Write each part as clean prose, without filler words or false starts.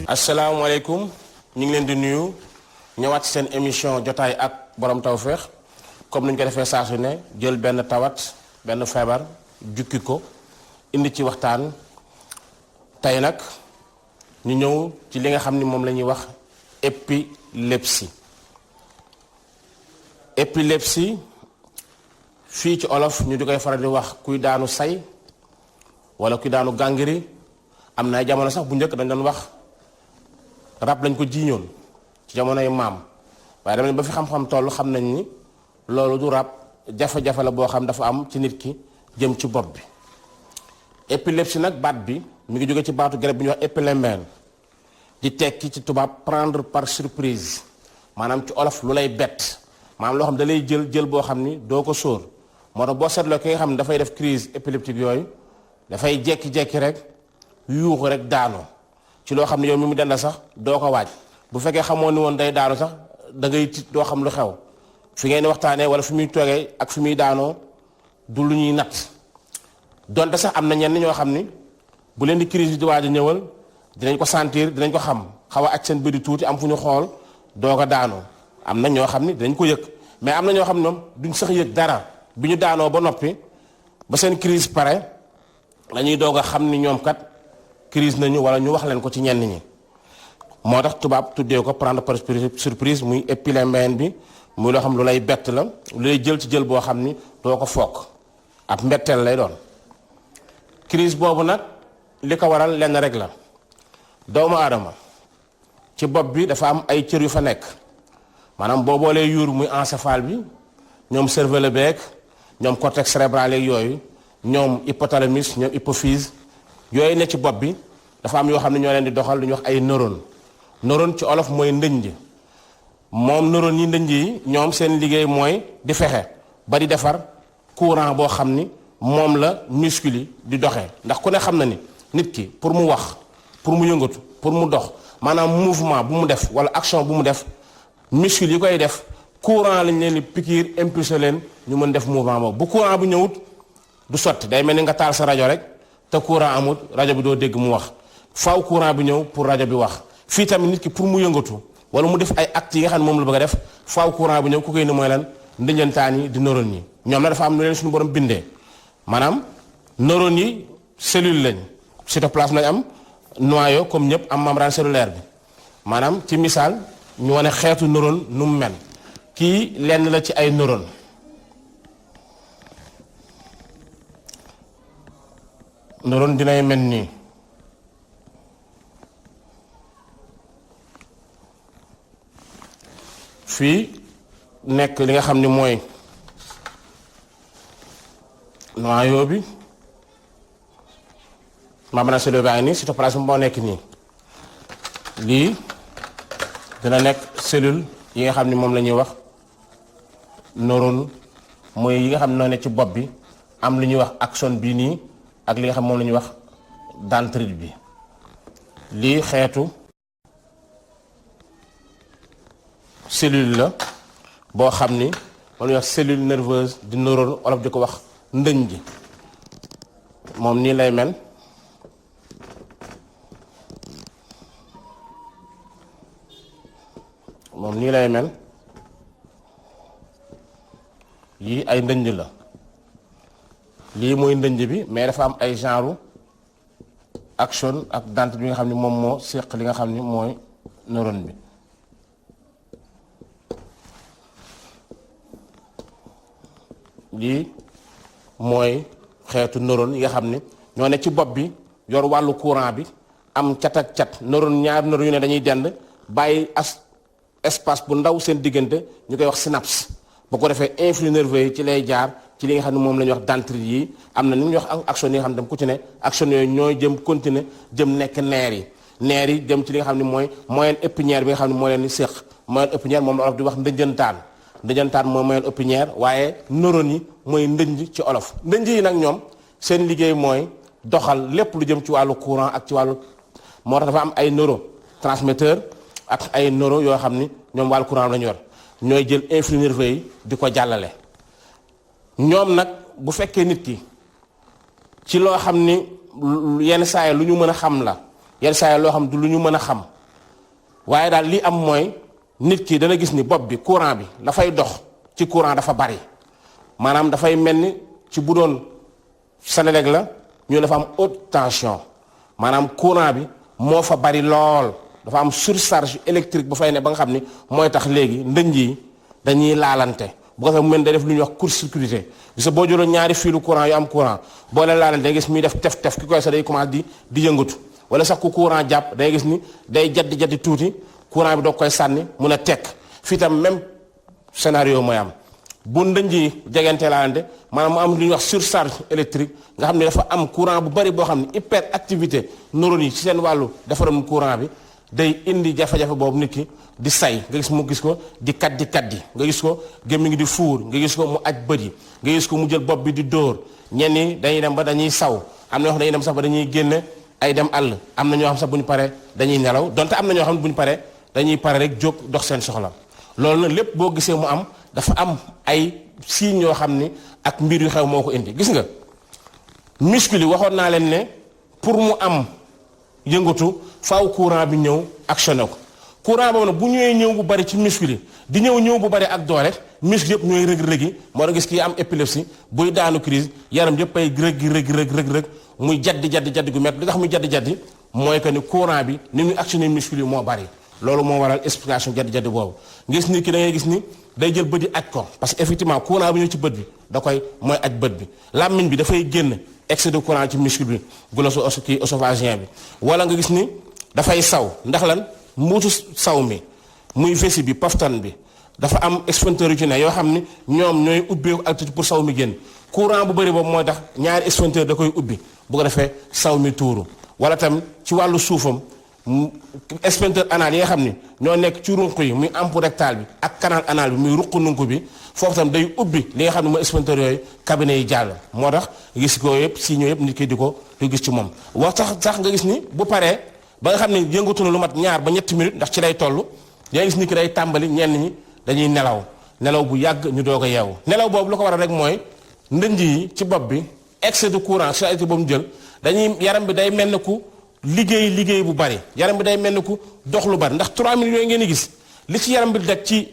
asalaamaaleykum ñu ngi leen di nuyu ñëwaat seen émission jotaay ak borom tawféex comme ni ñu ko defee saa su ne jël benn tawat benn feebar jukki ko indi ci waxtaan tey nag ñu ñëw ci li nga xam ni moom la ñuy wax épilepsie. épilepsie fii ci olof ñu di koy faral di wax kuy daanu say wala kuy daanu gàngiri am na ay jamono sax bu njëkk dañ doon wax rab lañ ko jiiñoon ci jamonoy maam waaye dama ne ba fi xam-xam toll xam nañ ni loolu du rab jafe-jafe la boo xam dafa am ci nit ki jëm ci bopp bi. épilepsie nag baat bi mi ngi jóge ci baatu grec bi ñuy wax épilemmène di tekki ci tubaab prendre par surprise maanaam ci olof lu lay bett maanaam loo xam da lay jël boo xam ni doo ko sóor moo tax boo seetloo ki nga xam ne dafay def crise épileptique yooyu dafay jekki-jekki rek yuuxu rek daanoo ci loo xam ne yow mi mu denda sax doo ko waaj bu fekkee xamoo ni woon day daanu sax da ngay tiit doo xam lu xew fi ngeen waxtaanee wala fi muy toogee ak fi muy daanoo du lu ñuy natt donte sax am na ñenn ñoo xam ni bu leen di crise di waaj a ñëwal dinañ ko sentir dinañ ko xam xaw a aj seen bëri tuuti am fu ñu xool doo ko daanoo am na ñoo xam ni dinañ ko yëg mais am na ñoo xam ne moom duñ sax yëg dara bi ñu daanoo ba noppi ba seen crise pare lañuy doog a xam ni ñoom kat crise nañu wala ñu wax leen ko ci ñenn ñi moo tax tubaab tuddee ko prendre par surprise muy épilemmène bi muy loo xam lu lay bett la lu lay jël ci jël boo xam ni doo ko foog ab mbetteel lay doon. crise boobu nag li ko waral lenn rek la doomu aadama ci bopp bi dafa am ay cër yu fa nekk maanaam boo boolee yuur muy encéphale bi ñoom cervelet beeg ñoom cortex cérébral yeeg yooyu ñoom hypothalamus ñoom hypophyse yooyu ne ci bopp bi dafa am yoo xam ne ñoo leen di doxal lu ñuy wax ay neurones neurone ci olof mooy ndënj moom neurones yi ndënj yi ñoom seen liggéey mooy di fexe ba di defar courant boo xam ni moom la muscle yi di doxee ndax ku ne xam na ni nit ki pour mu wax pour mu yëngatu pour mu dox maanaam mouvement bu mu def wala action bu mu def muscle yi koy def courant lañ leen di piqûre impulsé leen ñu mën def mouvement boobu bu courant bu ñëwut du sotti day mel ni nga taal sa rajo rek te courant amut rajo bi doo dégg mu wax faaw courant bi ñëw pour rajo bi wax fii tamit nit ki pour mu yëngatu wala mu def ay actes yi nga xam ne moom la bëgg a def faaw courant bi ñëw ku koy ni mooy lan ndënjantaan yi di neurones yi ñoom na dafa am nu leen suñu borom bindee maanaam neurones yi cellule lañ cytoplasme lañ am noyau comme ñëpp am membrane cellulaire bi maanaam ci misaal ñu wane xeetu neurone nu mu mel kii lenn la ci ay neurones neurone dinay mel nii fii nekk li nga xam ni mooy noyau bi membrane cellulaire baa ngi nii cytoplasme moo nekk nii lii dina nekk cellule yi nga xam ni moom la ñuy wax neurone mooy yi nga xam ne noo nekk ci bopp bi am li ñuy wax axone bii nii ak li nga xam moom la ñuy wax dendrite bi lii xeetu cellule la boo xam ni moom la ñuy wax cellule nerveuse di neurone olof di ko wax ndëñ ji moom nii lay mel moom nii lay mel lii ay ndënj la lii mooy ndënj bi mais dafa am ay genre axone ak dendrite bi nga xam ni moom moo séq li nga xam ni mooy neurone bi lii mooy xeetu neurone yi nga xam ni ñoo ne ci bopp bi yor wàllu courant bi am cat ak cat neurone ñaari neurone yu ne dañuy dend bàyyi espace bu ndaw seen diggante ñu koy wax synapse bu ko defee influx nerveux yi ci lay jaar ci li nga xam ne moom la ñuy wax dendrite yi am na ni ñuy wax axone yi nga xam ne tam ku ci ne axone yooyu ñooy jëm continuer jëm nekk neer yi jëm ci li nga xam ne mooy moyenne épinière bi nga xam ne moo leen di séq moyenne épinière moom la olof di wax ndëjëntaan mooy moyenne épinière waaye neurones yi mooy ndënj ci olof ndënj yi nag ñoom seen liggéey mooy doxal lépp lu jëm ci wàllu courant ak ci wàllu moo tax dafa am ay neurotransmetteur ak ay neuro yoo xam ni ñoom wàllu courant la ñu yor ñooy jël influx nerveux yi di ko jàllale ñoom nag bu fekkee nit ki ci loo xam ni yenn saa yi lu ñu mën a xam la yenn saa yi loo xam du lu ñu mën a xam waaye daal li am mooy nit ki dana gis ni bopp bi courant bi dafay dox ci courant dafa bari maanaam dafay mel ni ci bu doon Senelec la ñu dafa am haute tension maanaam courant bi moo fa bari lool dafa am surcharge électrique bu fay ne ba nga xam ni mooy tax léegi ndënj yi dañuy laalante bu ko defee mu mel day def lu ñuy wax court-circuité gis nga boo jëloon ñaari fiilu courant yu am courant boo leen laalante day gis muy def tef ki koy sax day commencé di yëngatu wala sax ku courant jàpp day gis ni day jaddi tuuti courant bi doo koy sànni mun a tekk fii tam même scénario mooy am bu ndënj yi jegante laalante maanaam mu am lu ñuy wax surcharge électrique nga xam ne dafa am courant bu bari boo xam ne hyperactivité neurones yi ci seen wàllu defaram courant bi day indi jafe-jafe boobu nit ki di say nga gis mu gis ko di kaddi nga gis ko gémmiñ ngi di fuur nga gis ko mu aj bët yi nga gis ko mu jël bopp bi di dóor ñenn ñi dañuy dem ba dañuy saw am na ñoo xam dañuy dem sax ba dañuy génne ay dem àll am na ñoo xam sax bu ñu paree dañuy nelaw donte am na ñoo xam ne bu ñu paree dañuy pare rek jóg dox seen soxla loolu nag lépp boo gisee mu am dafa am ay signes yoo xam ni ak mbir yu xew moo ko indi gis nga muscle yi waxoon naa leen ne pour mu am yëngatu faaw courant bi ñëw actionné ko courant boobu nag bu ñëwee ñëw bu bari ci muscle yi di ñëw bu bari ak doole muscle yëpp ñooy rëg-rëgi moo tax gis kii am épilepsie buy daanu crise yaram yëpp ay rëg muy jaddi gu métti li tax muy jaddi mooy que ni courant bi ni muy actionné muscle yi moo bari loolu moo waral explication jaddi boobu ngis nit ki da ngay gis ni day jël bët yi aj ko parce que effectivement courant bi ñëw ci bët bi da koy mooy aj bët bi làmmiñ bi dafay génn excès de courant ci muscle bi glosso-kii œsophagien bi wala nga gis ni dafay saw ndax lan mbuutu saw mi muy vessie bi paftan bi dafa am sphincter yu ci ne yoo xam ni ñoom ñooy ubbeeku ak pour saw mi génn courant bu bëri boobu mooy tax ñaari sphincter da koy ubbi bu ko defee saw mi tuuru wala tam ci wàllu suufam sphincter anal yi nga xam ni ñoo nekk ci runq yi muy ampoule rectal bi ak canal anal bi muy ruq nunku bi foofu tam day ubbi li nga xam ne mooy sphincter yooyu cabinet yi jàll moo tax gis ko yëpp si ñoo yëpp nit ki di gis ci moom wax sax nga gis ni bu paree ba nga xam ne yëngatu na lu mat ñaar ba ñetti minutes ndax ci lay toll yaa gis ni ki day tàmbali ñenn ñi dañuy nelaw bu yàgg ñu doog a yeewu nelaw boobu lu ko waral rek mooy ndënj yi ci bopp bi excès de courant surcharge boobu mu jël dañuy yaram bi day mel ne ku liggéey bu bari yaram bi day mel ni ku dox lu bari ndax 3 minutes yooyu ngeen di gis li ci yaram bi deg ci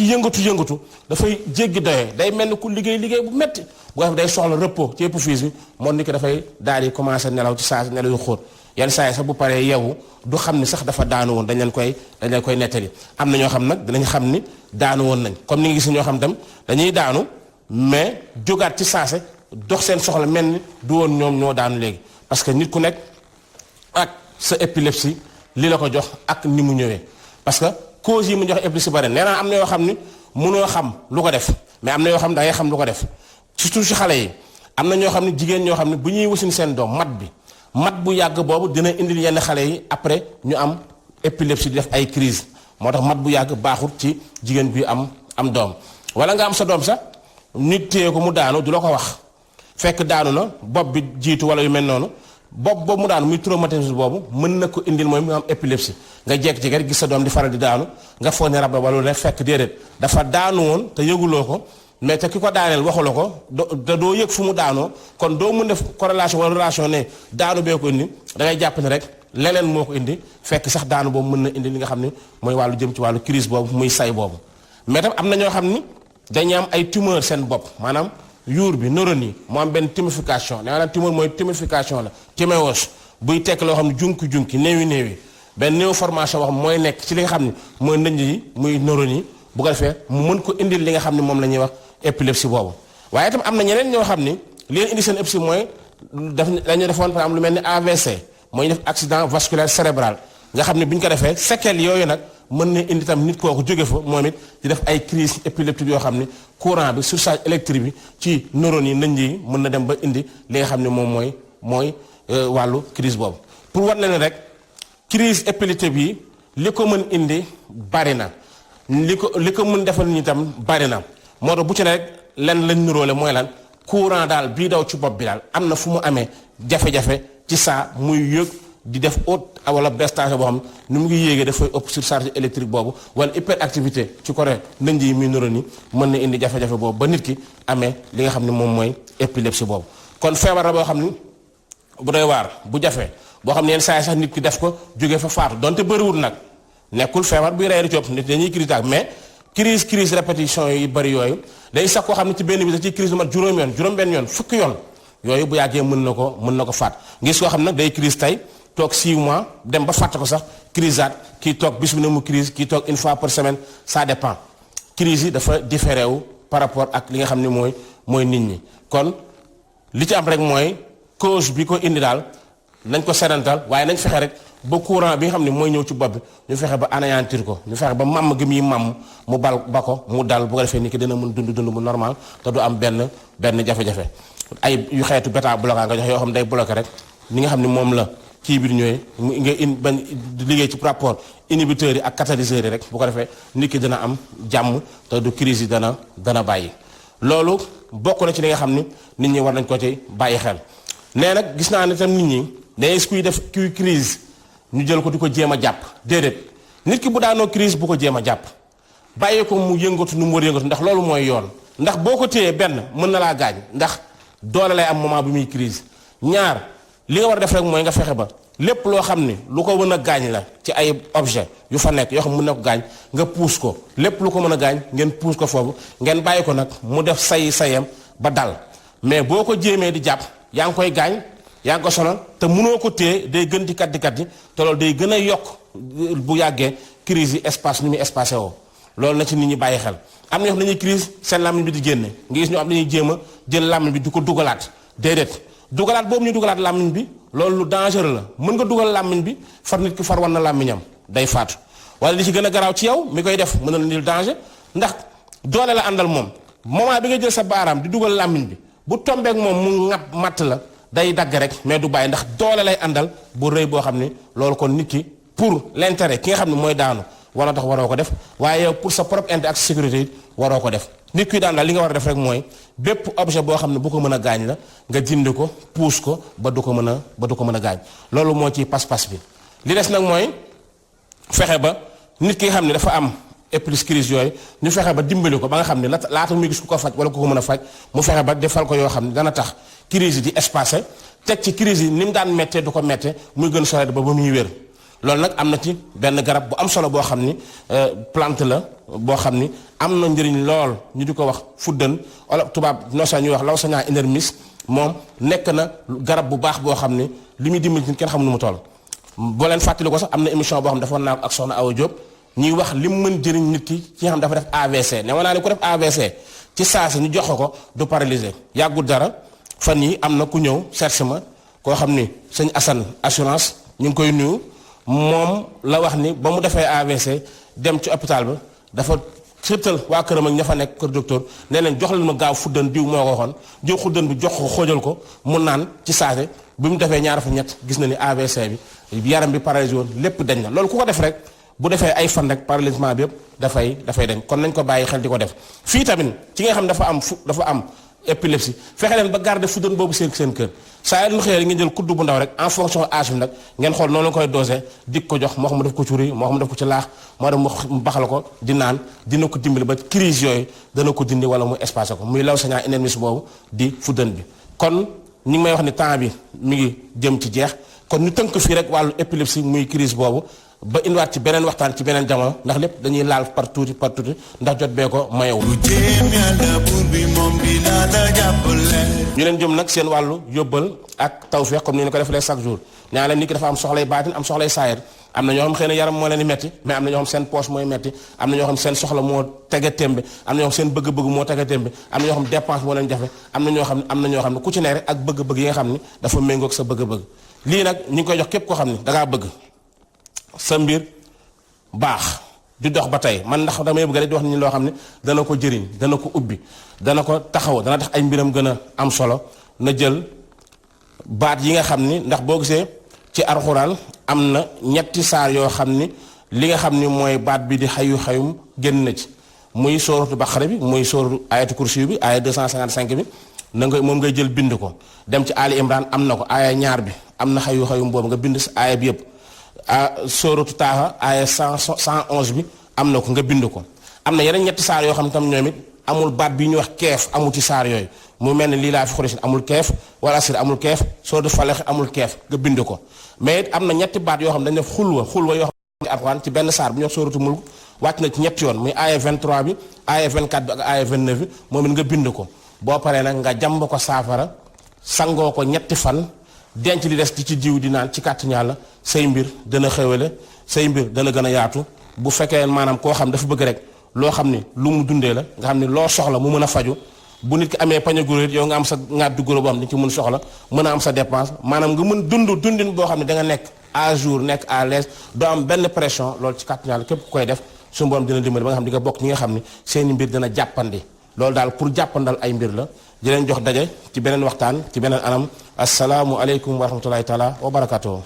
yëngatu dafay jéggi doyee day mel ni ku liggéey bu metti bu ko def day soxla repos ci épiphyse bi moom ni ko dafay daal di commencer nelaw ci saa si nelaw yu xóot yenn saa yi sax bu paree yeewu du xam ni sax dafa daanu woon dañ leen koy nettali am na ñoo xam nag dinañ xam ni daanu woon nañ comme ni nga gis ñoo xam tam dañuy daanu mais jógaat ci saase dox seen soxla mel ni du woon ñoom ñoo daanu léegi parce que nit ku nekk ak sa épilepsie li la ko jox ak ni mu ñëwee parce que cause yi mu jox épilepsie bari nee naa am na yoo xam ni mënoo xam lu ko def mais am na yoo xam ne da ngay xam lu ko def surtout ci xale yi am na ñoo xam ne jigéen ñoo xam ne bu ñuy wasin seen doom mat bu yàgg boobu dina indil yenn xale yi après ñu am épilepsie di def ay crise moo tax mat bu yàgg baaxul ci jigéen bi am doom wala nga am sa doom sax nit téye ko mu daanu du la ko wax fekk daanu na bopp bi jiitu wala yu mel noonu bopp boobu mu daanu muy traumatisme boobu mën na ko indil mooy mu am épilepsie nga jekk-jekk rek gis sa doom di faral di daanu nga foog ne rab la wala ne fekk déedéet dafa daanu woon te yëguloo ko mais te ki ko daaneel waxula ko te doo yëg fu mu daanoo kon doo mun def corrélation wala relation ne daanu bee ko indi da ngay jàpp ne rek leneen moo ko indi fekk sax daanu boobu mën na indi li nga xam ne mooy wàllu jëm ci wàllu crise boobu muy say boobu mais tam am na ñoo xam ni dañuy am ay tumeur seen bopp maanaam yuur bi neurones yi moo am benn tuméfication nee naa tumeur mooy tuméfication la tuméos buy tekk loo xam ne junki néewi benn néoformation wax mooy nekk ci li nga xam ne mooy ndënj yi muy neurones yi bu ko defee mu mën ko indil li nga xam ne moom la ñuy wax épilepsie boobu waaye itam am na ñeneen ñoo xam ni li leen indi seen épilepsie mooy dañu defoon par exemple lu mel ni AVC mooy ñu def accident vasculaire cérébral nga xam ne bi ñu ko defee séquelles yooyu nag mën na indi tam nit kooku jóge fa moom it di def ay crise épileptique yoo xam ne courant bi surcharge électrique bi ci neurones yi ndënj yi mën na dem ba indi li nga xam ne moom mooy wàllu crise boobu pour war na ne rek crise épileptique bi li ko mën indi bari na li ko mën defal ñu tam bari na moo tax bu ci ne rek lenn lañ nuróole mooy lan courant daal bii daw ci bopp bi daal am na fu mu amee jafe-jafe ci saa muy yëg di def haute wala baisse tension boo xam ni mu ngi yéegee dafay ëpp surcharge électrique boobu wala hyperactivité ci côté ndënj yi muy neurones yi mën na indi jafe-jafe boobu ba nit ki amee li nga xam ne moom mooy épilepsie boobu kon feebar la boo xam ni bu doy waar bu jafe boo xam ne yenn saa yi sax nit ki def ko jógee fa faatu donte bëriwul nag nekkul feebar buy rey di copp nit dañuy crise daal mais crise répétition yi bari yooyu day sax koo xam ne ci benn bi da ciy crise lu mat juróom yoon juróom-benn yoon fukki yoon yooyu bu yàggee mën na ko faat ngis koo xam nag day crise tey toog 6 mois dem ba fàtte ko sax crisaat kii toog bis bu ne mu crise kii toog une fois par semaine ça dépend crise yi dafa différé wu par rapport ak li nga xam ne mooy nit ñi kon li ci am rek mooy cause bi ko indi daal nañ ko seetantal waaye nañ fexe rek ba courant bi nga xam ne mooy ñëw ci bopp bi ñu fexe ba anéantir ko ñu fexe ba màmm gi muy màmm mu ba ko mu dal bu ko defee ni ki dina mën dund bu normal te du am benn jafe-jafe ay yu xeetu bêta bloquant nga jox yoo xam ne day bloqué rek ni nga xam ne moom la kii bi ñëwee nga bañ liggéey ci rapport inhibiteurs yi ak catalyseurs yi rek bu ko defee nit ki dina am jàmm te du crise yi dana bàyyi loolu bokk na ci li nga xam ni nit ñi war nañ ko ci bàyyi xel nee nag gis naa ne tam nit ñi day kuy def kuy crise ñu jël ko di ko jéem a jàpp déedéet nit ki bu daanoo crise bu ko jéem a jàpp bàyyi ko mu yëngatu nu mu war yëngatu ndax loolu mooy yoon ndax boo ko téyee benn mën na laa gaañ ndax doole lay am moment bi muy crise ñaar li nga war a def rek mooy nga fexe ba lépp loo xam ni lu ko mën a gaañ la ci ay objet yu fa nekk yoo xam mën na ko gaañ nga puus ko lépp lu ko mën a gaañ ngeen puus ko foofu ngeen bàyyi ko nag mu def sayam ba dal mais boo ko jéemee di jàpp yaa ngi koy gaañ yaa ngi ko sonal te mënoo ko téye day gën di kat yi te loolu day gën a yokk bu yàggee crise yi espace ni muy espacé woo loolu na ci nit ñi bàyyi xel am na ñoo xam dañuy crise seen làmmiñ bi di génne nga gis ñoo am dañuy jéem a jël làmmiñ bi di ko dugalaat déedéet dugalaat boobu ñu dugalaat làmmiñ bi loolu lu dangereux la mën nga dugal làmmiñ bi far nit ki far war na làmmiñam day faatu wala li ci gën a garaaw ci yow mi koy def mën na la indil danger ndax doole la àndal moom moment bi nga jël sa baaraam di dugal làmmiñ bi bu tombeek moom mu ŋàpp matt la day dagg rek mais du bàyyi ndax doole lay àndal bu rëy boo xam ne loolu kon nit ki pour l'intérêt ki nga xam ne mooy daanu war na tax waroo ko def waaye yow pour sa propre intérêt ak sécurité it waroo ko def nit kuy daan daal li nga war a def rek mooy bépp objet boo xam ne bu ko mën a gaañ la nga dindi ko puus ko ba du ko mën a gaañ loolu moo ci pas-pas bi li des nag mooy fexe ba nit ki nga xam ne dafa am épilis crise yooyu ñu fexe ba dimbali ko ba nga xam ne laata muy gis ku ko faj wala ku ko mën a faj mu fexe ba defal ko yoo xam ne dana tax crise yi di espacé teg ci crise yi ni mu daan méttee du ko méttee muy gën sore ba muy wér loolu nag am na ci benn garab bu am solo boo xam ni plante la boo xam ni am na njëriñ lool ñu di ko wax fuddën wala tubaab noosa ñuy wax Lawsania inermis moom nekk na garab bu baax boo xam ni li muy dimbali ci kenn xamul nu mu toll boo leen fàttali ko sax am na émission boo xam ne dafa naa ko ak soxna Awa Diop ñuy wax li mu mën jëriñ nit ki ci nga xam dafa def AVC ne naa ne ku def AVC ci saa si ñu jox ko du paralysé yàggul dara fan yi am na ku ñëw cherche ma koo xam ni sëñ Assane assurance ñu ngi koy nuyu moom la wax ni ba mu defee AVC dem ci hôpital ba dafa sërtal waa këram ak ña fa nekk kër docteur nee leen jox leen ma gaaw fuddan diw moo ko waxoon jiw xuddan bi jox ko xoojal ko mu naan ci saase bi mu defee ñaar fa ñett gis na ni AVC bi yaram bi paralysé woon lépp dañ na loolu ku ko def rek bu defee ay fan rek paralysement bi yëpp dafay dañ kon nañ ko bàyyi xel di ko def fii tamit ci nga xam dafa am épilepsie fexe leen ba garder fuddan boobu seen kër saa yi lu xëyee ngeen jël kuddu bu ndaw rek en fonction âge bi nag ngeen xool noonu la koy dosé dik ko jox moo xam mu def ko ci riz moo xam mu def ko ci laax moo dem mu baxal ko di naan dina ko dimbali ba crise yooyu dana ko dindi wala mu espacé ko muy Lawsania inermis boobu di fuddan bi kon ñi ngi may wax ni temps bi mi ngi jëm ci jeex kon ñu tënk fii rek wàllu épilepsie muy crise boobu ba indiwaat ci beneen waxtaan ci beneen jamono ndax lépp dañuy laal par tuuti ndax jot bee ko mayewu ñu leen jëm nag seen wàllu yóbbal ak tawfeex comme ni ñu ko defalee chaque jour ñaa leen nit ki dafa am soxlay baatin am soxlay saayir am na ñoo xam xëy na yaram moo leen di metti mais am na ñoo xam seen poche mooy metti am na ñoo xam seen soxla moo tege témbe am na ñoo xam seen bëgg-bëgg moo tege témbe am na ñoo xam dépense moo leen jafe am na ñoo xam ne ku ci ne rek ak bëgg-bëgg yi nga xam ni dafa méngoog sa bëgg-bëgg lii nag ñu ngi koy jox képp koo xam ni dangaa bëgg sa mbir baax di dox ba tey man ndax damay bëgg rek di wax ni loo xam ne dana ko jëriñ dana ko ubbi dana ko taxaw dana tax ay mbiram gën a am solo na jël baat yi nga xam ni ndax boo gisee ci alxuraan am na ñetti saar yoo xam ni li nga xam ni mooy baat bi di xayum génn na ci muy sooratu Baqara bi muy sooratu ayatu kursi bi aaya 255 bi na nga moom ngay jël bind ko dem ci Ali Imran am na ko aaya ñaar bi am na xayum boobu nga bind aaya bi yëpp sooratu Taaha aaya 111 bi am na ko nga bind ko am na yeneen ñetti saar yoo xam tam ñoom it amul baat bi ñuy wax keef amul ci saar yooyu mu mel ni lii laa fi xurisi amul keef wala asir amul keef sooratu Falaq amul keef nga bind ko mais it am na ñetti baat yoo xam dañ def xulwa yoo xam ci Alxuraan ci benn saar bu ñuy wax sóoratu Mulk wàcc na ci ñetti yoon muy aaya 23 bi aaya 24 bi ak aaya 29 bi moom it nga bind ko boo paree nag nga jàmb ko saafara sangoo ko ñetti fan denc li des di ci jiw di naan ci kàttan Yàlla say mbir dana xewale say mbir dana gën a yaatu bu fekkee maanaam koo xam dafa bëgg rek loo xam ni lu mu dundee la nga xam ni loo soxla mu mën a faju bu nit ki amee pañe guro yow nga am sa ŋàddu guro boo xam ne ci mën soxla mën a am sa dépense maanaam nga mën dundin boo xam ne da nga nekk à jour nekk à l'aise doo am benn pression loolu ci kàttan Yàlla képp ku koy def suñu borom dina dimbali ba nga xam di nga bokk ñi nga xam ni seeni mbir dana jàppandi loolu daal pour jàppandal ay mbir la di leen jox daje ci beneen waxtaan ci beneen anam asalaamu aleykum wa rahmatullahi taala wa barakatuh.